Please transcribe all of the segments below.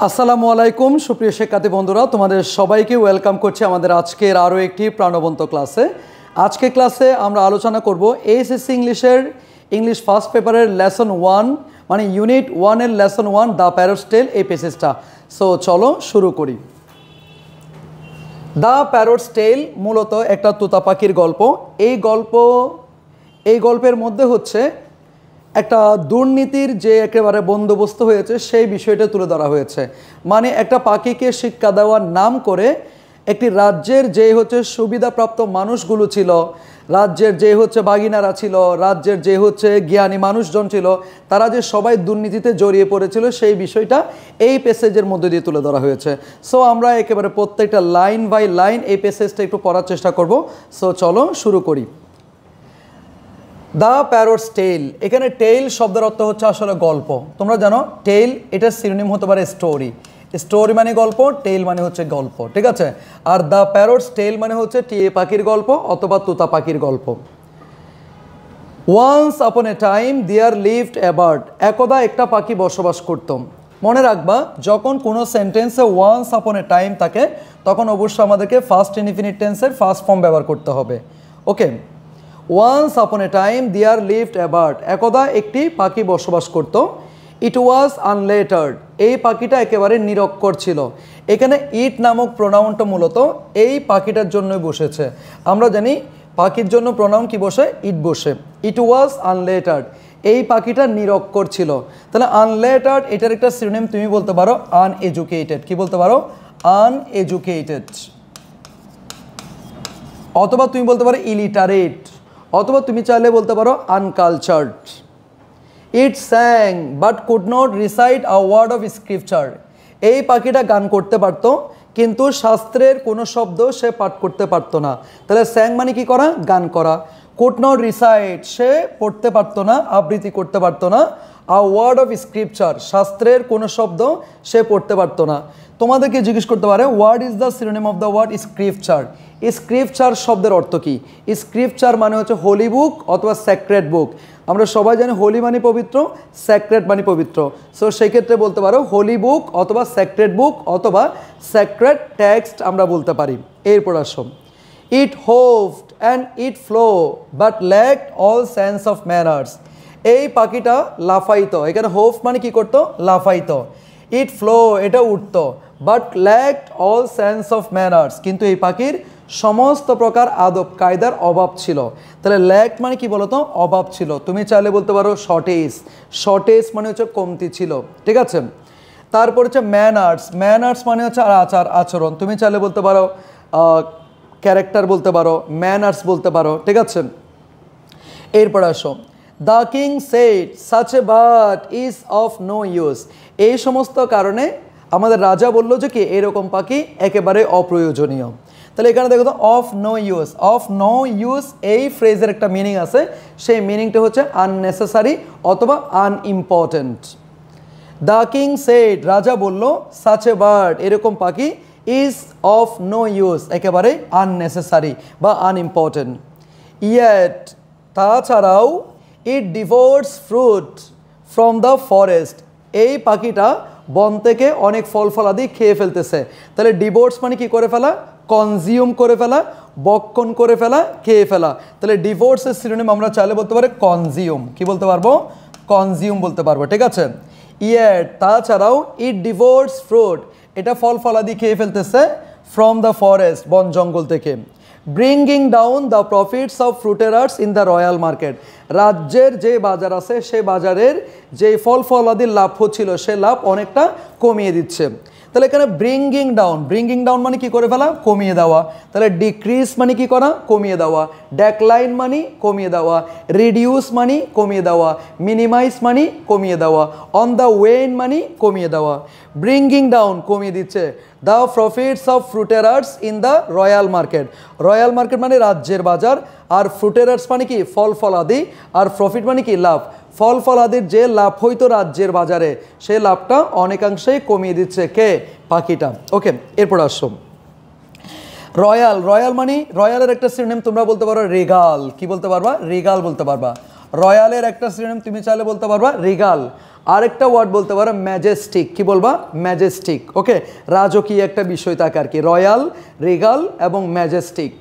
আসসালামু আলাইকুম সুপ্রিয় শিক্ষার্থী বন্ধুরা, তোমাদের সবাইকে ওয়েলকাম করছি আমাদের আজকের আরও একটি প্রাণবন্ত ক্লাসে। আজকে ক্লাসে আমরা আলোচনা করব এইচএসসি ইংলিশের ইংলিশ ফার্স্ট পেপারের লেসন 1 মানে ইউনিট 1 এর লেসন 1 দ্য প্যারটস টেল এই পেসেজটা। সো চলো শুরু করি। দ্য প্যারটস টেল মূলত একটা তোতা পাখির গল্প। এই গল্পের মধ্যে হচ্ছে একটা দুর্নীতির যে একেবারে বন্দোবস্ত হয়েছে সেই বিষয়টা তুলে ধরা হয়েছে। মানে একটা পাখিকে শিক্ষা দেওয়ার নাম করে একটি রাজ্যের যে হচ্ছে সুবিধাপ্রাপ্ত মানুষগুলো ছিল, রাজ্যের যে হচ্ছে বাগিনারা ছিল, রাজ্যের যে হচ্ছে জ্ঞানী মানুষজন ছিল, তারা যে সবাই দুর্নীতিতে জড়িয়ে পড়েছিল সেই বিষয়টা এই প্যাসেজের মধ্যে দিয়ে তুলে ধরা হয়েছে। সো আমরা একেবারে প্রত্যেকটা লাইন বাই লাইন এই প্যাসেজটা একটু পড়ার চেষ্টা করব। সো চলো শুরু করি। দ্য প্যারটস টেল, এখানে টেল শব্দের অর্থ হচ্ছে আসলে গল্প। তোমরা জানো টেল এটার সিনোনিম হতে পারে স্টোরি। স্টোরি মানে গল্প, টেল মানে হচ্ছে গল্প, ঠিক আছে। আর দ্য প্যারটস টেল মানে হচ্ছে টিয়ে পাখির গল্প অথবা তোতা পাখির গল্প। Once upon a time there lived a bird, একদা একটা পাখি বসবাস করত। মনে রাখবা যখন কোনো সেন্টেন্সে ওয়ান্স আপন এ টাইম থাকে তখন অবশ্যই আমাদেরকে ফার্স্ট ইনডিফিনিট টেন্সের ফার্স্ট ফর্ম ব্যবহার করতে হবে। Okay, once upon a time there lived a bird, একদা একটি পাখি বসবাস করত। ইট ওয়াজ আনলেটার্ড, এই পাখিটা একেবারে নিরক্ষর ছিল। এখানে ইট নামক প্রোনাউনটা মূলত এই পাখিটার জন্যই বসেছে। আমরা জানি পাখির জন্য প্রোনাউন কি বসে? ইট বসে। ইট ওয়াজ আনলেটার্ড, এই পাখিটা নিরক্ষর ছিল। তাহলে আনলেটার্ড এটার একটা সিনোনিম তুমি বলতে পারো আনএডুকেটেড। কি বলতে পারো? আনএডুকেটেড। অথবা তুমি বলতে পারো ইলিটারেট, অথবা তুমি চাইলে বলতে পারো uncultured. It sang but could not recite a word of scripture, এই পাখিটা গান করতে পারতো কিন্তু শাস্ত্রের কোনো শব্দ সে পাঠ করতে পারতো না। তাহলে স্যাং মানে কি করা? গান করা। কুড নট রিসাইট, সে পড়তে পারতো না, আবৃত্তি করতে পারতো না। আ ওয়ার্ড অফ স্ক্রিপচার, শাস্ত্রের কোনো শব্দ সে পড়তে পারতো না। তোমাদেরকে জিজ্ঞেস করতে পারে what is the synonym of the word scripture. Scripture শব্দের অর্থ কি? স্ক্রিপচার মানে হচ্ছে হোলি বুক অথবা স্যাক্রেড বুক। আমরা সবাই জানি হোলি মানে পবিত্র, স্যাক্রেড মানে পবিত্র। সো সেক্ষেত্রে বলতে পারো হোলি বুক অথবা স্যাক্রেড বুক অথবা স্যাক্রেড টেক্সট আমরা বলতে পারি। এরপর আসো, it hopped and it flew but lacked all sense of manners, এই পাখিটা লাফাইতো। এখানে হোভ মানে কি করতো? লাফাইতো। ইট ফ্লো এটা উঠতো, but lacked all sense of manners, কিন্তু এই পাখির সমস্ত প্রকার আদব কায়দার অভাব ছিল। তাহলে ল্যাকড মানে কি বলতো? অভাব ছিল। তুমি চাইলে বলতে পারো শর্টেজ। শর্টেজ মানে হচ্ছে কমতি ছিল, ঠিক আছে। তারপর হচ্ছে ম্যানার্স। ম্যানার্স মানে হচ্ছে আচার আচরণ। তুমি চাইলে বলতে পারো ক্যারেক্টার বলতে পারো, ম্যানার্স বলতে পারো, ঠিক আছে। এরপর আসো, the king said such a bird is of no use, এই সমস্ত কারণে আমাদের রাজা বললো যে কি এরকম পাখি একেবারে অপ্রয়োজনীয়। তাহলে এখানে দেখো তো of no use, of no use এই ফ্রেজের একটা মিনিং আছে, সেই মিনিংটা হচ্ছে আননেসেসারি অথবা আনইম্পর্টেন্ট। দ্য কিং সেড, রাজা বলল, সাচ এ বার্ড এরকম পাখি, ইজ অফ নো ইউজ একেবারে আননেসেসারি বা আনইম্পর্টেন্ট। ইয়েট তাছাড়াও it devours fruit from the forest, এই পাখিটা বন থেকে অনেক ফল ফলাদি খেয়ে ফেলতেছে। তাহলে ডিভোর্স মানে কি করে ফেলা? কনজিউম করে ফেলা, বক্ষণ করে ফেলা, খেয়ে ফেলা। তাহলে ডিভোর্সের সিনোনিম আমরা চাইলে বলতে পারি কনজিউম। কি বলতে পারবো? কনজিউম বলতে পারবো, ঠিক আছে। ইয়েট তাছাড়াও ইট ডিভোর্স ফ্রুট, এটা ফল ফলাদি খেয়ে ফেলতেছে, ফ্রম দ্য ফরেস্ট বন জঙ্গল থেকে। Bringing down the profits of fruiterers in the royal market, রাজ্যের যে বাজার আছে সেই বাজারের যে ফল ফলাদির লাভ হচ্ছিল সে লাভ অনেকটা কমিয়ে দিচ্ছে। তাহলে এখানে ব্রিঙ্গিং ডাউন, ব্রিঙ্গিং ডাউন মানে কি করে ফেলা? কমিয়ে দেওয়া। তাহলে ডিক্রিজ মানে কি করা? কমিয়ে দেওয়া। ডেক্লাইন মানে কমিয়ে দেওয়া। রিডিউস মানে কমিয়ে দেওয়া। মিনিমাইজ মানে কমিয়ে দেওয়া। অন দ্য ওয়েন মানে কমিয়ে দেওয়া। ব্রিঙ্গিং ডাউন কমিয়ে দিচ্ছে the profits of fruiterers in the royal market, royal market মানে রাজ্যের বাজার, আর ফ্রুটেরার্স মানে কি? ফল ফলাদি, আর প্রফিট মানে কি? লাভ। ফল ফলাদির যে লাভ হইতো রাজ্যের বাজারে সেই লাভটা অনেকাংশেই কমিয়ে দিচ্ছে কে? পাখিটা। ওকে, এরপর আসো রয়্যাল। রয়্যাল মানে রয়্যালের একটা সিনোনিম তোমরা বলতে পারো রিগাল। কি বলতে পারবা? রিগাল বলতে পারবা। রয়্যালের একটা সিনোনিম তুমি চাইলে বলতে পারবা রিগাল। আরেকটা ওয়ার্ড বলতে পারো ম্যাজেস্টিক। কি বলবা? ম্যাজেস্টিক। ওকে, রাজকীয় একটা বিষয় থাকে আর কি, রয়্যাল, রিগাল এবং ম্যাজেস্টিক।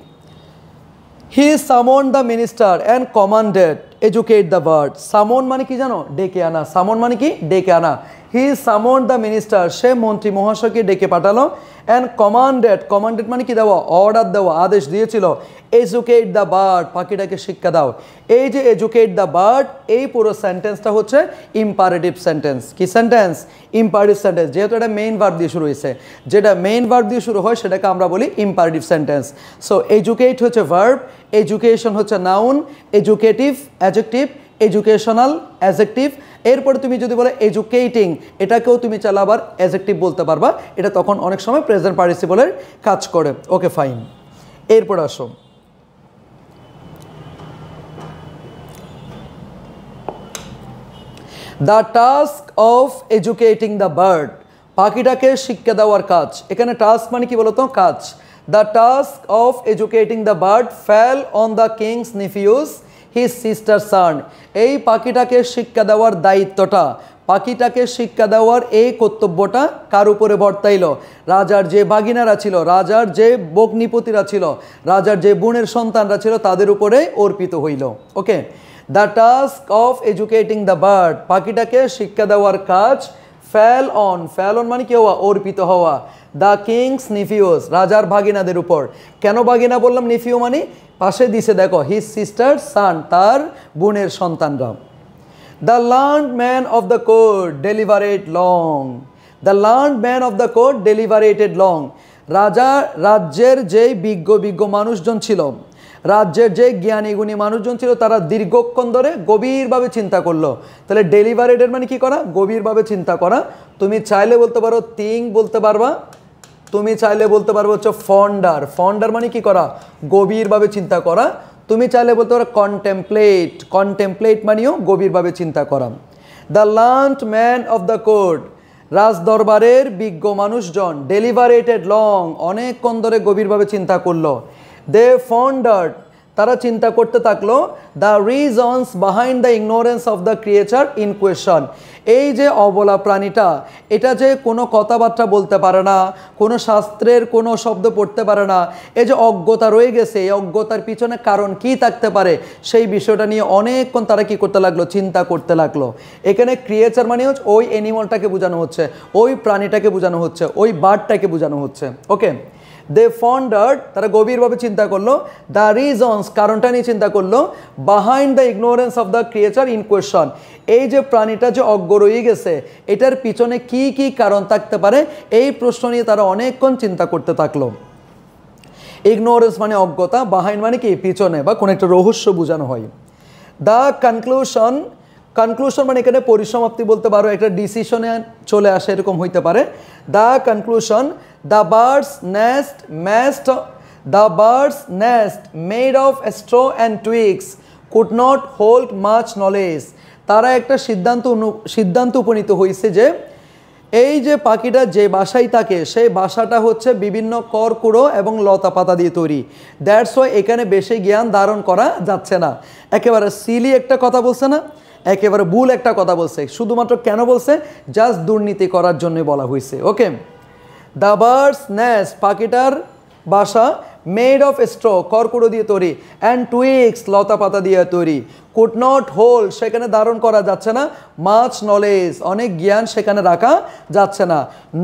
হি সামন the minister and commanded educate the bird. সামন মানে কি জানো? ডেকে আনা। সামন মানে কি? ডেকে আনা। হি সামন দ্য মিনিস্টার, সে মন্ত্রী মহাশয়কে ডেকে পাঠালো। অ্যান্ড কমান্ডেড, কমান্ডেড মানে কি দেওয়া? অর্ডার দেওয়া, আদেশ দিয়েছিল। এডুকেট দ্য বার্ড, পাখিটাকে শিক্ষা দাও। এই যে এডুকেট দ্য বার্ড, এই পুরো সেন্টেন্সটা হচ্ছে ইম্পারেটিভ সেন্টেন্স। কি সেন্টেন্স? Imperative sentence. যেহেতু এটা মেইন ভার্ব দিয়ে শুরু হয়েছে, যেটা মেইন ভার্ব দিয়ে শুরু হয় সেটাকে আমরা বলি ইম্পারেটিভ সেন্টেন্স। সো এডুকেট হচ্ছে ভার্ব, এডুকেশন হচ্ছে noun, educative adjective, educational adjective. এরপরে তুমি যদি বলে এডুকেটিং, এটাকেও তুমি চাইলে আবার অ্যাডজেক্টিভ বলতে পারবা, এটা তখন অনেক সময় প্রেজেন্ট পার্টিসিপলের কাজ করে। ওকে ফাইন, এরপর আসো the task of educating the bird, পাখিটাকে শিক্ষা দেওয়ার কাজ। এখানে টাস্ক মানে কি বলতো? কাজ। The task of educating the bird fell on the king's nephews his sister son. এই পাখিটাকে শিক্ষা দেওয়ার দায়িত্বটা, পাখিটাকে শিক্ষা দেওয়ার এই কর্তব্যটা কার উপরে বর্তাইল? রাজার যে বাগিনারা ছিল, রাজার যে বগ্নিপতিরা ছিল, রাজার যে বোনের সন্তানরা ছিল, তাদের উপরে অর্পিত হইল। Okay, the task of educating the bird, পাখিটাকে শিক্ষা দেওয়ার কাজ ফেল অন, ফেল অন মানে কি হওয়া? অর্পিত হওয়া। দ্য কিংস নিফিউস, রাজার ভাগিনাদের উপর। কেন ভাগিনা বললাম? নিফিউ মানে পাশে দিছে দেখো, হিজ সিস্টার সান, তার বোনের সন্তানরা। The learned man of the court deliberate long, the learned man of the court deliberated long. রাজ্যের যেই বিজ্ঞ মানুষজন ছিল, রাজ্যের যে জ্ঞানী গুণী মানুষজন ছিল, তারা দীর্ঘক্ষণ ধরে গভীরভাবে চিন্তা করলো। তাহলে ডেলিভারেটেড মানে কি করা? গভীরভাবে চিন্তা করা। তুমি চাইলে বলতে পারো থিঙ্ক বলতে পারবা, তুমি চাইলে বলতে পারবো হচ্ছে ফন্ডার। ফন্ডার মানে কি করা? গভীরভাবে চিন্তা করা। তুমি চাইলে বলতে পারো কন্টেমপ্লেট, কন্টেমপ্লেট মানেও গভীরভাবে চিন্তা করা। The learned man of the court, রাজ দরবারের বিজ্ঞ মানুষজন, ডেলিভারেটেড লং, অনেকক্ষণ ধরে গভীরভাবে চিন্তা করলো। দে ফন্ডার্ড, তারা চিন্তা করতে থাকলো the reasons behind the ignorance of the creature in question. এই যে অবলা প্রাণীটা, এটা যে কোনো কথাবার্তা বলতে পারে না, কোনো শাস্ত্রের কোনো শব্দ পড়তে পারে না, এই যে অজ্ঞতা রয়ে গেছে, এই অজ্ঞতার পিছনে কারণ কি থাকতে পারে, সেই বিষয়টা নিয়ে অনেকক্ষণ তারা কি করতে লাগলো? চিন্তা করতে লাগলো। এখানে ক্রিয়েচার মানে হচ্ছে ওই অ্যানিমালটাকে বোঝানো হচ্ছে, ওই প্রাণীটাকে বোঝানো হচ্ছে, ওই বার্ডটাকে বোঝানো হচ্ছে। ওকে, দে ফন্ডার্ড, তারা গভীরভাবে চিন্তা করলো। দ্য রিজনস, কারণটা নিয়ে চিন্তা করলো। Behind the ignorance of the creature in question, এই যে প্রাণীটা যে অজ্ঞ রয়ে গেছে, এটার পিছনে কি কি কারণ থাকতে পারে, এই প্রশ্ন নিয়ে তারা অনেকক্ষণ চিন্তা করতে থাকলো। ইগনোরেন্স মানে অজ্ঞতা, বিহাইন্ড মানে কি? পিছনে, বা কোনো একটা রহস্য বোঝানো হয়। দ্য কনক্লুশন, কনক্লুশন মানে এখানে পরিসমাপ্তি বলতে পারো, একটা ডিসিশনে চলে আসে, এরকম হইতে পারে। The conclusion, the birds nest made of straw and টুইগস could not hold much knowledge. তারা একটা সিদ্ধান্ত উপনীত হয়েছে যে এই যে পাখিটা যে বাসায় থাকে, সেই বাসাটা হচ্ছে বিভিন্ন করকুড়ো এবং লতা পাতা দিয়ে তৈরি। দ্যাটস ওয়াই এখানে বেশি জ্ঞান ধারণ করা যাচ্ছে না। একেবারে সিলি একটা কথা বলছে না, একেবারে ভুল একটা কথা বলছে। শুধুমাত্র কেন বলছে? জাস্ট দুর্নীতি করার জন্য বলা হয়েছে। ওকে, দ্য বার্ডস নেস্ট, পাখিটার বাসা, মেড অফ স্ট্র, করকুড়ো দিয়ে তৈরি, অ্যান্ড টুইগস, লতা পাতা দিয়ে তৈরি, কুড নট হোল্ড, সেখানে ধারণ করা যাচ্ছে না, মাচ নলেজ, অনেক জ্ঞান সেখানে রাখা যাচ্ছে না।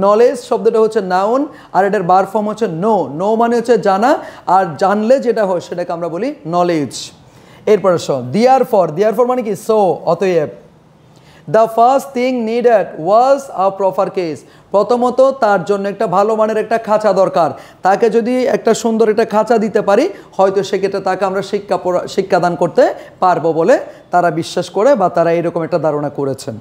নলেজ শব্দটা হচ্ছে নাউন, আর এটার বার ফর্ম হচ্ছে নো। নো মানে হচ্ছে জানা, আর জানলে যেটা হয় সেটাকে আমরা বলি নলেজ। এরপর দেয়ার ফর, দেয়ার ফর মানে কি? সো, অতএব। The first thing needed was a proper case, প্রথমত তার জন্য একটা ভালো মানের একটা খাঁচা দরকার। তাকে যদি একটা সুন্দর একটা খাঁচা দিতে পারি, হয়তো সেক্ষেত্রে তাকে আমরা শিক্ষাদান করতে পারবো বলে তারা বিশ্বাস করে, বা তারা এরকম একটা ধারণা করেছেন।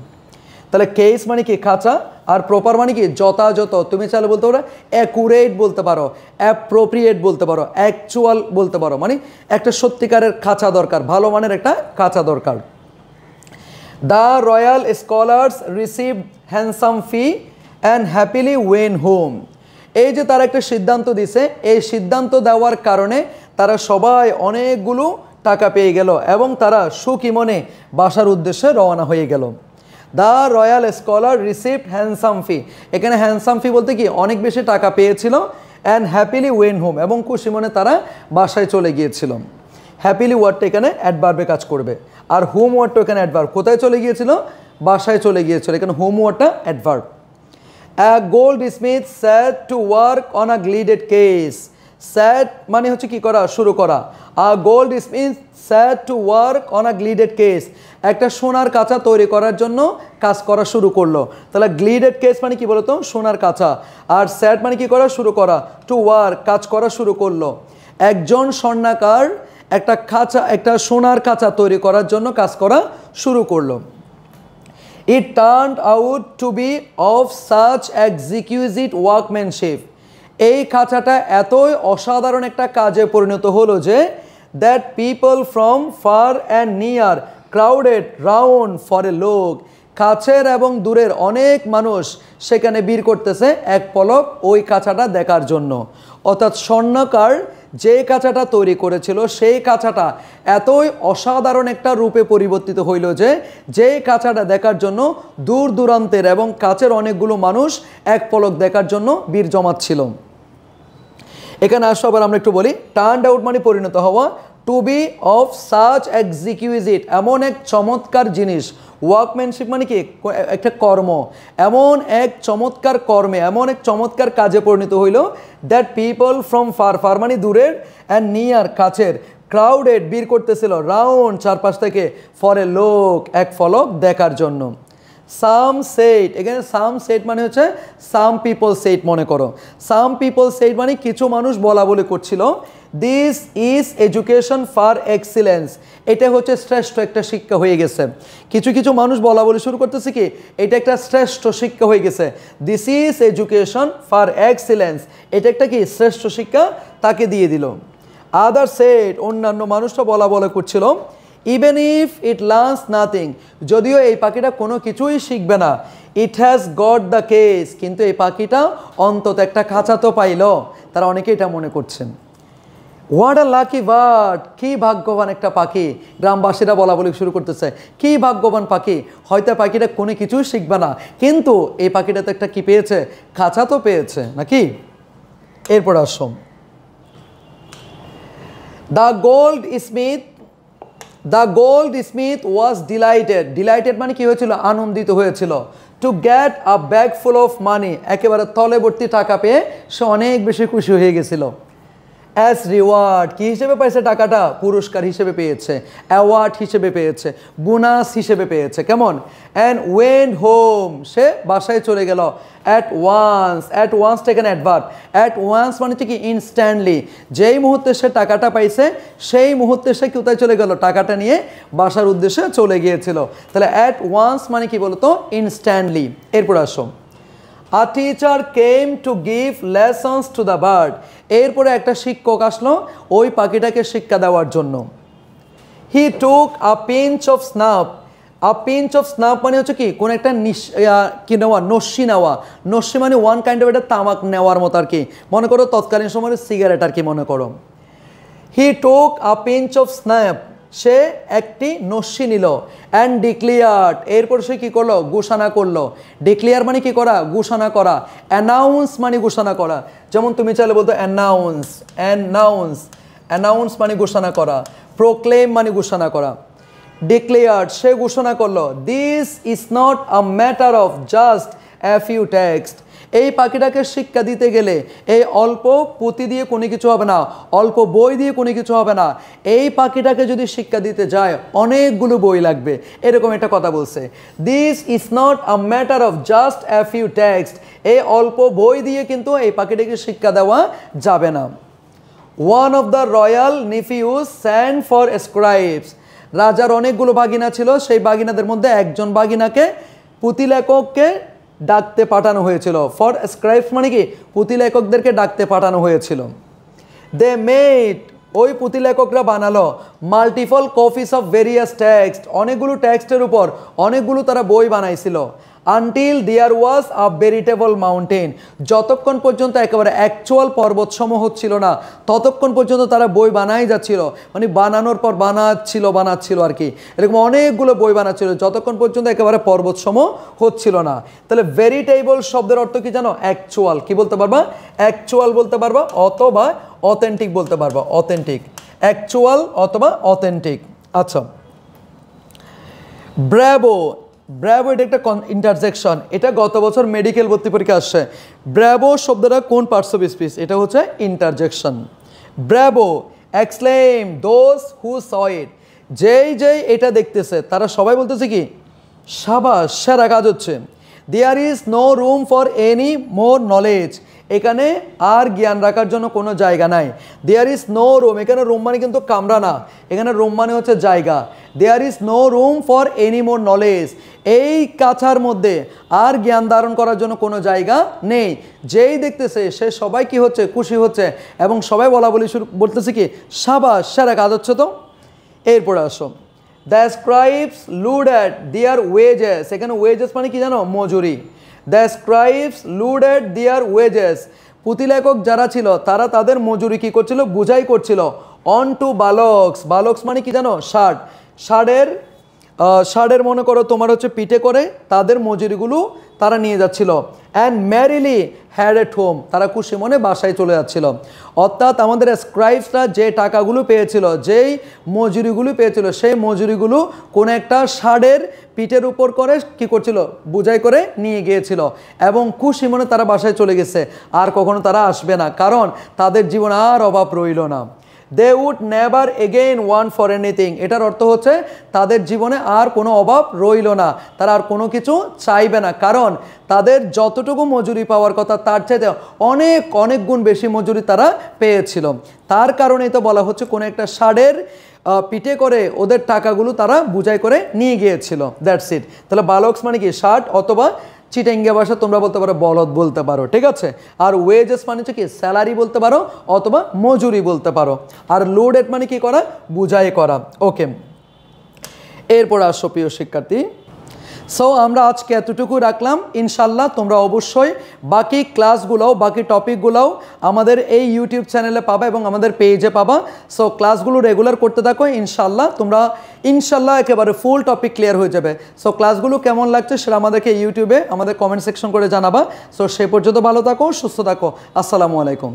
তাহলে কেস মানে কি? খাঁচা। আর প্রপার মানে কি? যথাযথ। তুমি চাইলে বলতে পারো অ্যাকুরেট বলতে পারো, অ্যাপ্রোপ্রিয়েট বলতে পারো, অ্যাকচুয়াল বলতে পারো, মানে একটা সত্যিকারের খাঁচা দরকার, ভালো মানের একটা খাঁচা দরকার। The royal scholars received handsome fee and happily went home. এই যে তারা একটা সিদ্ধান্ত দিছে, এই সিদ্ধান্ত দেওয়ার কারণে তারা সবাই অনেকগুলো টাকা পেয়ে গেল এবং তারা সুখী মনে বাসার উদ্দেশ্যে রওনা হয়ে গেল। The royal scholar received handsome fee, এখানে হ্যান্ডসাম ফি বলতে কি অনেক বেশি টাকা পেয়েছিল, অ্যান্ড হ্যাপিলি ওয়েন হোম, এবং খুশি মনে তারা বাসায় চলে গিয়েছিল। হ্যাপিলি ওয়ার্ডটা এখানে অ্যাডভার্বে কাজ করবে, আর হোম ওয়ার্ডটা এখানে অ্যাডভার্ব, কোথায় চলে গিয়েছিল, বাসায় চলে গিয়েছিল, এখানে হোম ওয়ার্ডটা adverb. A goldsmith sat to work on a gilded case. Sat মানে হচ্ছে কি করা, শুরু করা। A goldsmith sat to work on a gilded case, একটা সোনার কাঁচা তৈরি করার জন্য কাজ করা শুরু করলো। তাহলে গ্লিডেড কেস মানে কি বলতো, সোনার কাঁচা, আর স্যাট মানে কি করা, শুরু করা, টু ওয়ার্ক কাজ করা শুরু করলো। একজন স্বর্ণকার একটা সোনার কাঁচা তৈরি করার জন্য কাজ করা শুরু করলো। It turned out to be of such exquisite workmanship, এই খাঁচাটা এতই অসাধারণ একটা কাজে পরিণত হলো যে that people from far and near crowded round for a look, কাছের এবং দূরের অনেক মানুষ সেখানে ভিড় করতেছে এক পলক ওই কাঁচাটা দেখার জন্য। অর্থাৎ স্বর্ণকার যে কাঁচাটা তৈরি করেছিল সেই কাঁচাটা এতই অসাধারণ একটা রূপে পরিবর্তিত হইল যে যেই কাঁচাটা দেখার জন্য দূর দূরান্তের এবং কাছের অনেকগুলো মানুষ এক পলক দেখার জন্য ভিড় জমাচ্ছিল। এখানে আসো আবার আমরা একটু বলি, টার্নড আউট মানে পরিণত হওয়া, টু বি অফ সাচ এক্সিকিউজিট এমন এক চমৎকার জিনিস, ওয়ার্কম্যানশিপ মানে কি একটা কর্ম, এমন এক চমৎকার কর্মে এমন এক চমৎকার কাজে পরিণত হইল that people from far, far মানে দূরের, অ্যান্ড নিয়ার কাছের, ক্রাউডেড ভিড় করতেছিল, রাউন্ড চারপাশ থেকে, ফর এ লোক এক ফলক দেখার জন্য। সাম সেট, এখানে সাম সেট মানে হচ্ছে সাম পিপল সেট, মনে করো সাম পিপল সেট মানে কিছু মানুষ বলা বলে করছিল, this is education for excellence, এটা হচ্ছে শ্রেষ্ঠ একটা শিক্ষা হয়ে গেছে। কিছু কিছু মানুষ বলা বলে শুরু করতেছে কি এটা একটা শ্রেষ্ঠ শিক্ষা হয়ে গেছে, this is education for excellence, এটা একটা কি শ্রেষ্ঠ শিক্ষা তাকে দিয়ে দিল। আদার সেট, অন্যান্য মানুষটা বলা বলে করছিল, even if it learns nothing, যদিও এই পাখিটা কোনো কিছুই শিখবে না, it has got the case, কিন্তু এই পাখিটা অন্তত একটা খাঁচা তো পাইল, তারা অনেকে এটা মনে করছেন। হোয়াট আ লাকি বার্ড, কী ভাগ্যবান একটা পাখি, গ্রামবাসীরা বলা বলি শুরু করতেছে, কী ভাগ্যবান পাখি, হয়তো পাখিটা কোনো কিছুই শিখবে না, কিন্তু এই পাখিটা তো একটা কি পেয়েছে, খাঁচা তো পেয়েছে নাকি। এরপর আসো, the gold Smith was delighted, delighted মানে কি হয়েছিল, আনন্দিত হয়েছিল, to get a bag full of money, একেবারে তলে ভর্তি টাকা পেয়ে সে অনেক বেশি খুশি হয়ে গেছিল। অ্যাজ রিওয়ার্ড, কী হিসেবে পাইছে টাকাটা, পুরস্কার হিসেবে পেয়েছে, অ্যাওয়ার্ড হিসেবে পেয়েছে, বোনাস হিসেবে পেয়েছে, কেমন, অ্যান্ড ওয়েন্ট হোম, সে বাসায় চলে গেল, অ্যাট ওয়ান্স, অ্যাট ওয়ান্সটা এখানে অ্যাডভার্ব, অ্যাট ওয়ান্স মানে হচ্ছে কি ইনস্ট্যান্টলি, যেই মুহূর্তে সে টাকাটা পাইছে সেই মুহূর্তে সে কোথায় চলে গেল, টাকাটা নিয়ে বাসার উদ্দেশ্যে চলে গিয়েছিল। তাহলে অ্যাট ওয়ান্স মানে কি বলতো, ইনস্ট্যান্টলি। এরপর আসো, a teacher came to give lessons to the bird, এরপরে একটা শিক্ষক আসলো ওই পাখিটাকে শিক্ষা দেওয়ার জন্য। He took a pinch of snuff, a pinch of snuff মানে হচ্ছে কি কোন একটা কি নেওয়া, নস্যি নেওয়া, নস্যি মানে ওয়ান কাইন্ড অফ একটা তামাক নেওয়ার মতো আর কি, মনে করো তৎকালীন সময় সিগারেট আর কি মনে করো। হি took a pinch of snap, সে একটি নস্যি নিল, অ্যান্ড ডিক্লিয়ার্ড, এরপর সে কী করলো, ঘোষণা করলো। ডিক্লিয়ার মানে কি করা, ঘোষণা করা। অ্যানাউন্স মানে ঘোষণা করা, যেমন তুমি চাইলে বলতো অ্যানাউন্স, অ্যানাউন্স, অ্যানাউন্স মানে ঘোষণা করা, প্রোক্লেম মানে ঘোষণা করা। ডিক্লেয়ার্ড, সে ঘোষণা করলো, this is not a matter of just a few text, এই পাখিটাকে শিক্ষা দিতে গেলে এই অল্প পুঁতি দিয়ে কোনো কিছু হবে না, অল্প বই দিয়ে কোনো কিছু হবে না, এই পাখিটাকে যদি শিক্ষা দিতে যায় অনেকগুলো বই লাগবে, এরকম একটা কথা বলছে। This is not a matter of just a few text, এই অল্প বই দিয়ে কিন্তু এই পাখিটাকে শিক্ষা দেওয়া যাবে না। One of the royal নেফিউজ send for স্ক্রাইবস, রাজার অনেকগুলো বাগিনা ছিল, সেই বাগিনাদের মধ্যে একজন বাগিনাকে পুঁথিলেখককে ডাকতে পাঠানো হয়েছিল। ফর স্ক্রাইবস মানে কি পুঁথিলেখকদেরকে ডাকতে পাঠানো হয়েছিল। দে মেড, ওই পুঁথিলেখকরা বানালো multiple copies of various text, অনেকগুলো টেক্সটের উপর অনেকগুলো তারা বই বানাইছিল। আনটিল দেয়ার ওয়াজ আ ভেরিটেবল মাউন্টেন, যতক্ষণ পর্যন্ত একেবারে অ্যাকচুয়াল পর্বতসমূহ হচ্ছিল না ততক্ষণ পর্যন্ত তারা বই বানাই যাচ্ছিল, মানে বানানোর পর বানাচ্ছিল আর কি, এরকম অনেকগুলো বই বানাচ্ছিল যতক্ষণ পর্যন্ত একেবারে পর্বতসমূহ হচ্ছিল না। তাহলে ভেরিটেবল শব্দের অর্থ কি জানো? অ্যাকচুয়াল। কি বলতে পারবা? অ্যাকচুয়াল বলতে পারবা অথবা অথেন্টিক বলতে পারবা। অথেন্টিক, অ্যাকচুয়াল অথবা অথেন্টিক। আচ্ছা, ব্র্যাভো, ব্র্যাভো এটা একটা ইন্টারজেকশন, এটা গত বছর মেডিকেল ভর্তি পরীক্ষা আসছে। ব্র্যাভো শব্দটা কোন পার্টস অফ স্পিচ? এটা হচ্ছে interjection. Bravo, exclaim those who saw it, যেই এটা দেখতেছে তারা সবাই বলতেছে কি? সাবাস, সেরা কাজ হচ্ছে। There is no room for any more knowledge, এখানে আর জ্ঞান রাখার জন্য কোনো জায়গা নাই। দেয়ার ইজ নো রুম, এখানে রুম মানে কিন্তু কামরা না, এখানে রুম মানে হচ্ছে জায়গা। There is no room for any more knowledge, এই কাছার মধ্যে আর জ্ঞান ধারণ করার জন্য কোনো জায়গা নেই। যেই দেখতেছে সে সবাই কি হচ্ছে? খুশি হচ্ছে, এবং সবাই বলতেছে কি? সাবাস, সেরা কাজ হচ্ছে। তো এরপরে আসো, the scribes laud at their wages, এখানে ওয়েজেস মানে কি জানো? মজুরি। The scribes laud at their wages, পুঁথিলেখক যারা ছিল তারা তাদের মজুরি কি করছিল? বুঝাই করছিল। অন টু বালকস, বালকস মানে কি জানো? ষাঁড়। ষাঁড়ের মনে করো তোমার হচ্ছে পিঠে করে তাদের মজুরিগুলো তারা নিয়ে যাচ্ছিল। অ্যান্ড ম্যারিলি হ্যাড এট হোম, তারা খুশি মনে বাসায় চলে যাচ্ছিল। অর্থাৎ আমাদের স্ক্রাইবসরা যে টাকাগুলো পেয়েছিল, যেই মজুরিগুলো পেয়েছিল, সেই মজুরিগুলো কোনো একটা ষাঁড়ের পিঠের উপর করে কি করছিল? বুঝাই করে নিয়ে গিয়েছিল, এবং খুশি মনে তারা বাসায় চলে গেছে। আর কখনো তারা আসবে না, কারণ তাদের জীবন আর অভাব রইল না। They would never again want for anything, এটার অর্থ হচ্ছে তাদের জীবনে আর কোনো অভাব রইল না, তারা আর কোনো কিছু চাইবে না, কারণ তাদের যতটুকু মজুরি পাওয়ার কথা তার চাইতে অনেক অনেক গুণ বেশি মজুরি তারা পেয়েছিল। তার কারণেই তো বলা হচ্ছে কোনো একটা ষাঁড়ের পিঠে করে ওদের টাকাগুলো তারা বুঝাই করে নিয়ে গিয়েছিল। That's it. তাহলে বালকস মানে কি? ষাঁড়, অথবা চিটাঙ্গা ভাষা তোমরা বলতে পারো বলদ বলতে পারো, ঠিক আছে। আর ওয়েজেস মানে হচ্ছে কি? স্যালারি বলতে পারো অথবা মজুরি বলতে পারো। আর লোডেড মানে কি করা? বুঝাই করা। ওকে, এরপর আসো প্রিয় শিক্ষার্থী। সো আমরা আজকে এতটুকু রাখলাম। ইনশাল্লাহ তোমরা অবশ্যই বাকি ক্লাসগুলোও, বাকি টপিকগুলোও আমাদের এই ইউটিউব চ্যানেলে পাবা এবং আমাদের পেজে পাবা। সো ক্লাসগুলো রেগুলার করতে থাকো, ইনশাল্লাহ তোমরা একেবারে ফুল টপিক ক্লিয়ার হয়ে যাবে। সো ক্লাসগুলো কেমন লাগছে সেটা আমাদেরকে ইউটিউবে আমাদের কমেন্ট সেকশন করে জানাবা। সো সে পর্যন্ত ভালো থাকো, সুস্থ থাকো। আসসালামু আলাইকুম।